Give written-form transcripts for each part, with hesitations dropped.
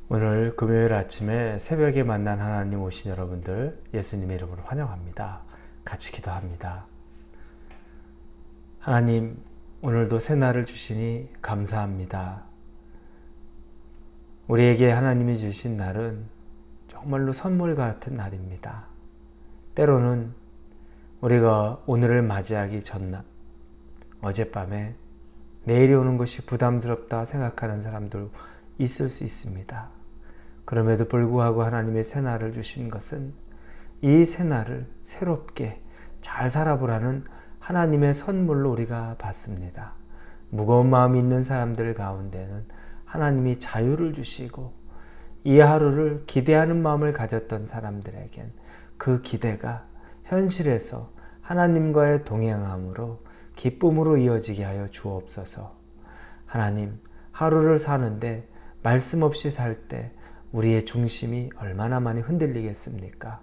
오늘 금요일 아침에 새벽에 만난 하나님 오신 여러분들 예수님의 이름으로 환영합니다. 같이 기도합니다. 하나님, 오늘도 새날을 주시니 감사합니다. 우리에게 하나님이 주신 날은 정말로 선물 같은 날입니다. 때로는 우리가 오늘을 맞이하기 전날, 어젯밤에 내일이 오는 것이 부담스럽다 생각하는 사람도 있을 수 있습니다. 그럼에도 불구하고 하나님의 새날을 주신 것은 이 새날을 새롭게 잘 살아보라는 하나님의 선물로 우리가 받습니다. 무거운 마음이 있는 사람들 가운데는 하나님이 자유를 주시고 이 하루를 기대하는 마음을 가졌던 사람들에겐 그 기대가 현실에서 하나님과의 동행함으로 기쁨으로 이어지게 하여 주옵소서. 하나님, 하루를 사는데 말씀 없이 살 때 우리의 중심이 얼마나 많이 흔들리겠습니까?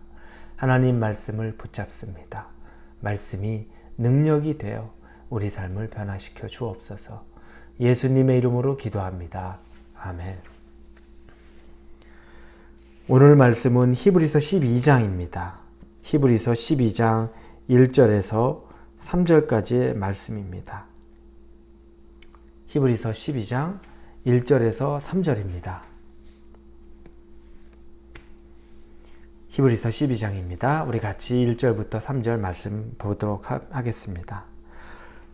하나님 말씀을 붙잡습니다. 말씀이 능력이 되어 우리 삶을 변화시켜 주옵소서. 예수님의 이름으로 기도합니다. 아멘. 오늘 말씀은 히브리서 12장입니다. 히브리서 12장 1절에서 3절까지의 말씀입니다. 히브리서 12장 1절에서 3절입니다. 히브리서 12장입니다. 우리 같이 1절부터 3절 말씀 보도록 하겠습니다.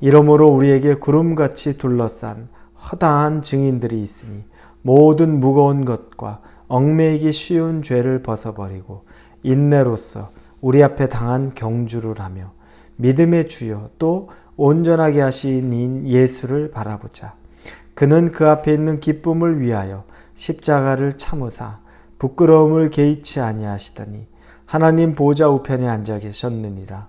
이러므로 우리에게 구름같이 둘러싼 허다한 증인들이 있으니 모든 무거운 것과 얽매이기 쉬운 죄를 벗어버리고 인내로써 우리 앞에 당한 경주를 하며 믿음의 주여 또 온전하게 하신 인 예수를 바라보자. 그는 그 앞에 있는 기쁨을 위하여 십자가를 참으사 부끄러움을 개의치 아니하시더니 하나님 보좌 우편에 앉아 계셨느니라.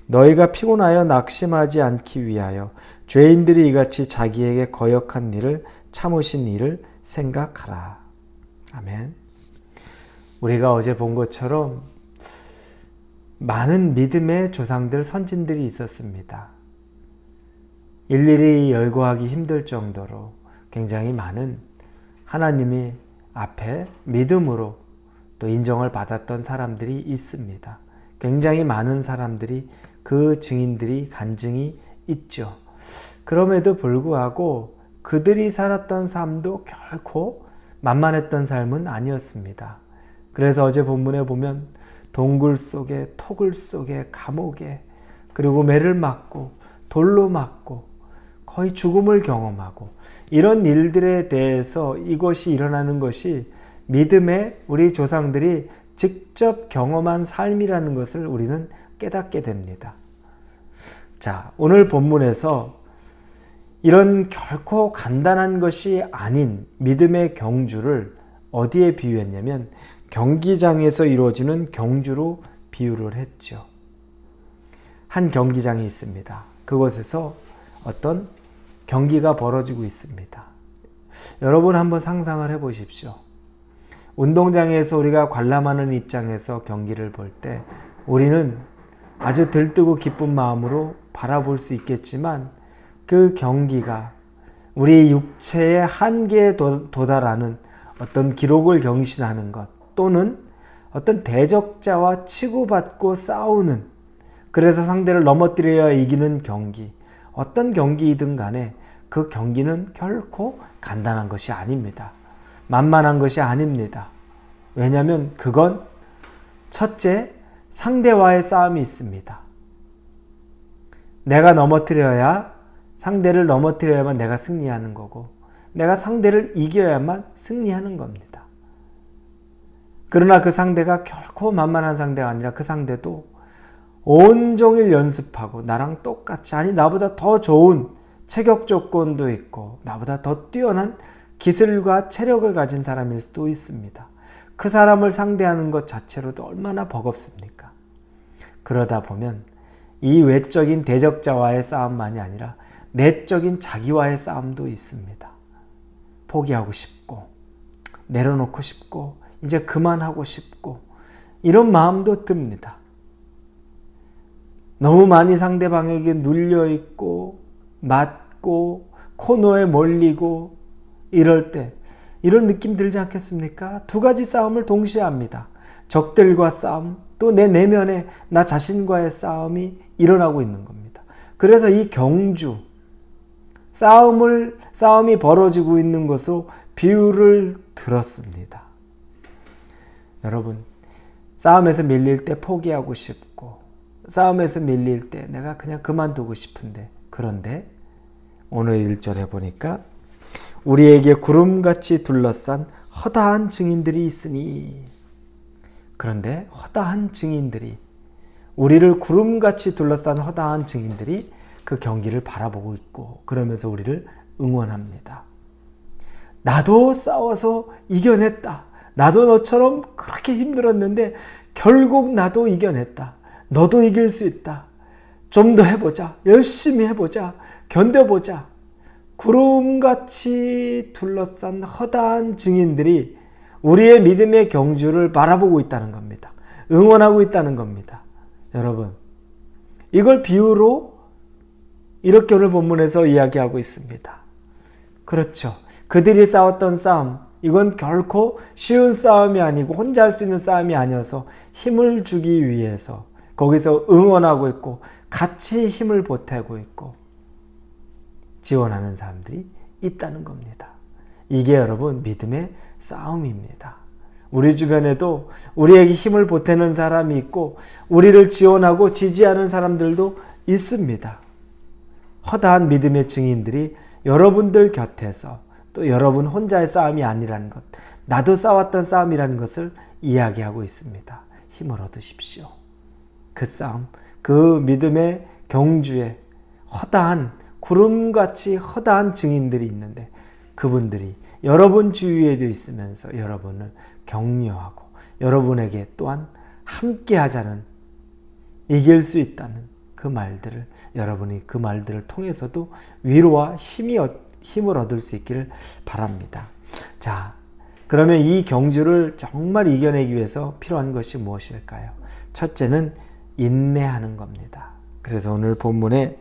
너희가 피곤하여 낙심하지 않기 위하여 죄인들이 이같이 자기에게 거역한 일을 참으신 일을 생각하라. 아멘. 우리가 어제 본 것처럼 많은 믿음의 조상들, 선진들이 있었습니다. 일일이 열거하기 힘들 정도로 굉장히 많은 하나님이 앞에 믿음으로 또 인정을 받았던 사람들이 있습니다. 굉장히 많은 사람들이 그 증인들이 간증이 있죠. 그럼에도 불구하고 그들이 살았던 삶도 결코 만만했던 삶은 아니었습니다. 그래서 어제 본문에 보면 동굴 속에, 토굴 속에, 감옥에, 그리고 매를 맞고 돌로 맞고 거의 죽음을 경험하고 이런 일들에 대해서 이것이 일어나는 것이 믿음의 우리 조상들이 직접 경험한 삶이라는 것을 우리는 깨닫게 됩니다. 자, 오늘 본문에서 이런 결코 간단한 것이 아닌 믿음의 경주를 어디에 비유했냐면 경기장에서 이루어지는 경주로 비유를 했죠. 한 경기장이 있습니다. 그곳에서 어떤 경기가 벌어지고 있습니다. 여러분 한번 상상을 해보십시오. 운동장에서 우리가 관람하는 입장에서 경기를 볼 때 우리는 아주 들뜨고 기쁜 마음으로 바라볼 수 있겠지만 그 경기가 우리 육체의 한계에 도달하는 어떤 기록을 경신하는 것 또는 어떤 대적자와 치고받고 싸우는, 그래서 상대를 넘어뜨려야 이기는 경기, 어떤 경기이든 간에 그 경기는 결코 간단한 것이 아닙니다. 만만한 것이 아닙니다. 왜냐하면 그건 첫째, 상대와의 싸움이 있습니다. 내가 상대를 넘어뜨려야만 내가 승리하는 거고 내가 상대를 이겨야만 승리하는 겁니다. 그러나 그 상대가 결코 만만한 상대가 아니라 그 상대도 온종일 연습하고 나랑 똑같이, 아니 나보다 더 좋은 체격 조건도 있고 나보다 더 뛰어난 기술과 체력을 가진 사람일 수도 있습니다. 그 사람을 상대하는 것 자체로도 얼마나 버겁습니까? 그러다 보면 이 외적인 대적자와의 싸움만이 아니라 내적인 자기와의 싸움도 있습니다. 포기하고 싶고 내려놓고 싶고 이제 그만하고 싶고 이런 마음도 듭니다. 너무 많이 상대방에게 눌려있고 맞고 코너에 몰리고 이럴 때 이런 느낌 들지 않겠습니까? 두 가지 싸움을 동시에 합니다. 적들과 싸움, 또 내 내면에 나 자신과의 싸움이 일어나고 있는 겁니다. 그래서 이 경주, 싸움이 벌어지고 있는 것으로 비유를 들었습니다. 여러분, 싸움에서 밀릴 때 포기하고 싶고, 싸움에서 밀릴 때 내가 그냥 그만두고 싶은데, 그런데 오늘 1절에 보니까 우리에게 구름같이 둘러싼 허다한 증인들이 있으니, 그런데 허다한 증인들이, 우리를 구름같이 둘러싼 허다한 증인들이 그 경기를 바라보고 있고, 그러면서 우리를 응원합니다. 나도 싸워서 이겨냈다. 나도 너처럼 그렇게 힘들었는데 결국 나도 이겨냈다. 너도 이길 수 있다. 좀 더 해보자. 열심히 해보자. 견뎌보자. 구름같이 둘러싼 허다한 증인들이 우리의 믿음의 경주를 바라보고 있다는 겁니다. 응원하고 있다는 겁니다. 여러분, 이걸 비유로 이렇게 오늘 본문에서 이야기하고 있습니다. 그렇죠. 그들이 싸웠던 싸움, 이건 결코 쉬운 싸움이 아니고 혼자 할 수 있는 싸움이 아니어서 힘을 주기 위해서 거기서 응원하고 있고 같이 힘을 보태고 있고 지원하는 사람들이 있다는 겁니다. 이게 여러분 믿음의 싸움입니다. 우리 주변에도 우리에게 힘을 보태는 사람이 있고 우리를 지원하고 지지하는 사람들도 있습니다. 허다한 믿음의 증인들이 여러분들 곁에서 또 여러분 혼자의 싸움이 아니라는 것, 나도 싸웠던 싸움이라는 것을 이야기하고 있습니다. 힘을 얻으십시오. 그 싸움, 그 믿음의 경주에 허다한 구름같이 허다한 증인들이 있는데 그분들이 여러분 주위에도 있으면서 여러분을 격려하고 여러분에게 또한 함께 하자는, 이길 수 있다는 그 말들을, 여러분이 그 말들을 통해서도 위로와 힘을 얻을 수 있기를 바랍니다. 자, 그러면 이 경주를 정말 이겨내기 위해서 필요한 것이 무엇일까요? 첫째는 인내하는 겁니다. 그래서 오늘 본문의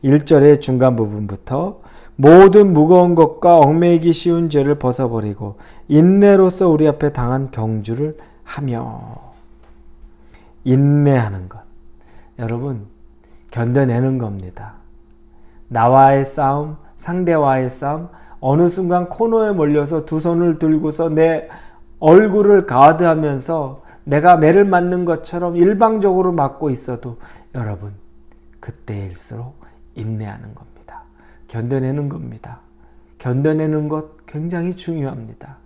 1절의 중간 부분부터 모든 무거운 것과 얽매이기 쉬운 죄를 벗어버리고 인내로서 우리 앞에 당한 경주를 하며, 인내하는 것. 여러분, 견뎌내는 겁니다. 나와의 싸움, 상대와의 싸움, 어느 순간 코너에 몰려서 두 손을 들고서 내 얼굴을 가드하면서 내가 매를 맞는 것처럼 일방적으로 맞고 있어도 여러분, 그때일수록 인내하는 겁니다. 견뎌내는 겁니다. 견뎌내는 것 굉장히 중요합니다.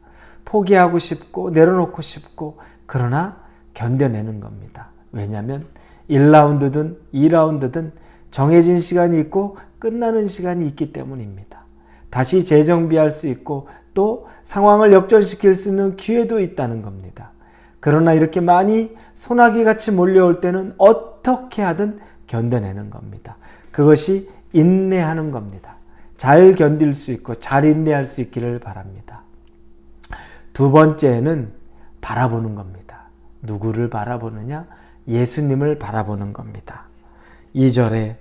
포기하고 싶고 내려놓고 싶고 그러나 견뎌내는 겁니다. 왜냐하면 1라운드든 2라운드든 정해진 시간이 있고 끝나는 시간이 있기 때문입니다. 다시 재정비할 수 있고 또 상황을 역전시킬 수 있는 기회도 있다는 겁니다. 그러나 이렇게 많이 소나기 같이 몰려올 때는 어떻게 하든 견뎌내는 겁니다. 그것이 인내하는 겁니다. 잘 견딜 수 있고 잘 인내할 수 있기를 바랍니다. 두 번째는 바라보는 겁니다. 누구를 바라보느냐? 예수님을 바라보는 겁니다. 2절에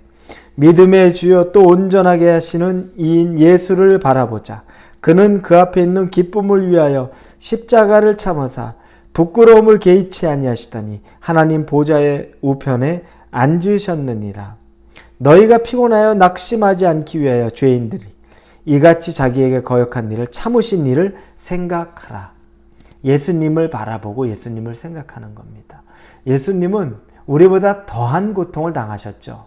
믿음의 주여 또 온전하게 하시는 이인 예수를 바라보자. 그는 그 앞에 있는 기쁨을 위하여 십자가를 참으사 부끄러움을 개의치 아니하시더니 하나님 보좌의 우편에 앉으셨느니라. 너희가 피곤하여 낙심하지 않기 위하여 죄인들이 이같이 자기에게 거역한 일을 참으신 일을 생각하라. 예수님을 바라보고 예수님을 생각하는 겁니다. 예수님은 우리보다 더한 고통을 당하셨죠.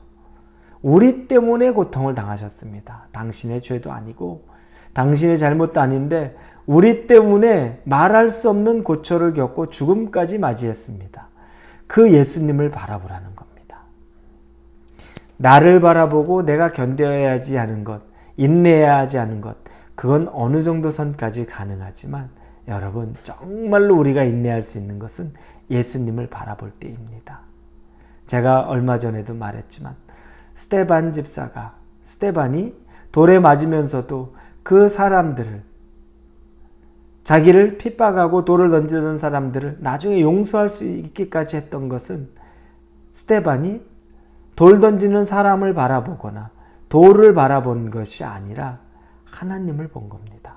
우리 때문에 고통을 당하셨습니다. 당신의 죄도 아니고 당신의 잘못도 아닌데 우리 때문에 말할 수 없는 고초를 겪고 죽음까지 맞이했습니다. 그 예수님을 바라보라는 겁니다. 나를 바라보고 내가 견뎌야 하지 않은 것, 인내해야 하지 않은 것, 그건 어느 정도 선까지 가능하지만 여러분 정말로 우리가 인내할 수 있는 것은 예수님을 바라볼 때입니다. 제가 얼마 전에도 말했지만 스테반 집사가, 스테반이 돌에 맞으면서도 그 사람들을, 자기를 핍박하고 돌을 던지던 사람들을 나중에 용서할 수 있기까지 했던 것은 스테반이 돌 던지는 사람을 바라보거나 돌을 바라본 것이 아니라 하나님을 본 겁니다.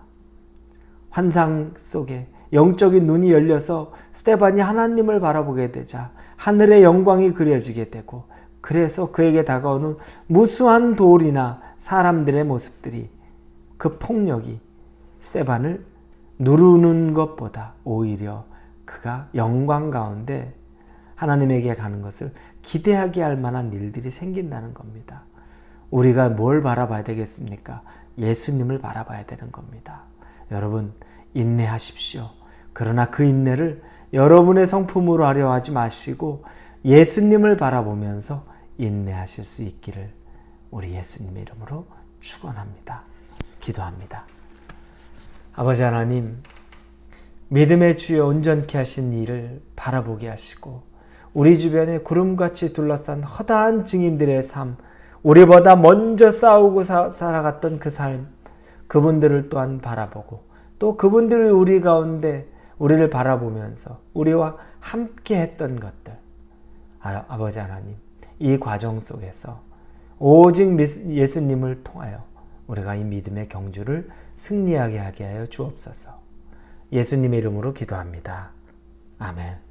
환상 속에 영적인 눈이 열려서 스데반이 하나님을 바라보게 되자 하늘의 영광이 그려지게 되고, 그래서 그에게 다가오는 무수한 돌이나 사람들의 모습들이, 그 폭력이 스데반을 누르는 것보다 오히려 그가 영광 가운데 하나님에게 가는 것을 기대하게 할 만한 일들이 생긴다는 겁니다. 우리가 뭘 바라봐야 되겠습니까? 예수님을 바라봐야 되는 겁니다. 여러분, 인내하십시오. 그러나 그 인내를 여러분의 성품으로 하려 하지 마시고 예수님을 바라보면서 인내하실 수 있기를 우리 예수님의 이름으로 축원합니다. 기도합니다. 아버지 하나님, 믿음의 주여 온전케 하신 이를 바라보게 하시고 우리 주변에 구름같이 둘러싼 허다한 증인들의 삶, 우리보다 먼저 싸우고 살아갔던 그 삶, 그분들을 또한 바라보고 또 그분들이 우리 가운데 우리를 바라보면서 우리와 함께 했던 것들, 아버지 하나님, 이 과정 속에서 오직 예수님을 통하여 우리가 이 믿음의 경주를 승리하게 하게 하여 주옵소서. 예수님의 이름으로 기도합니다. 아멘.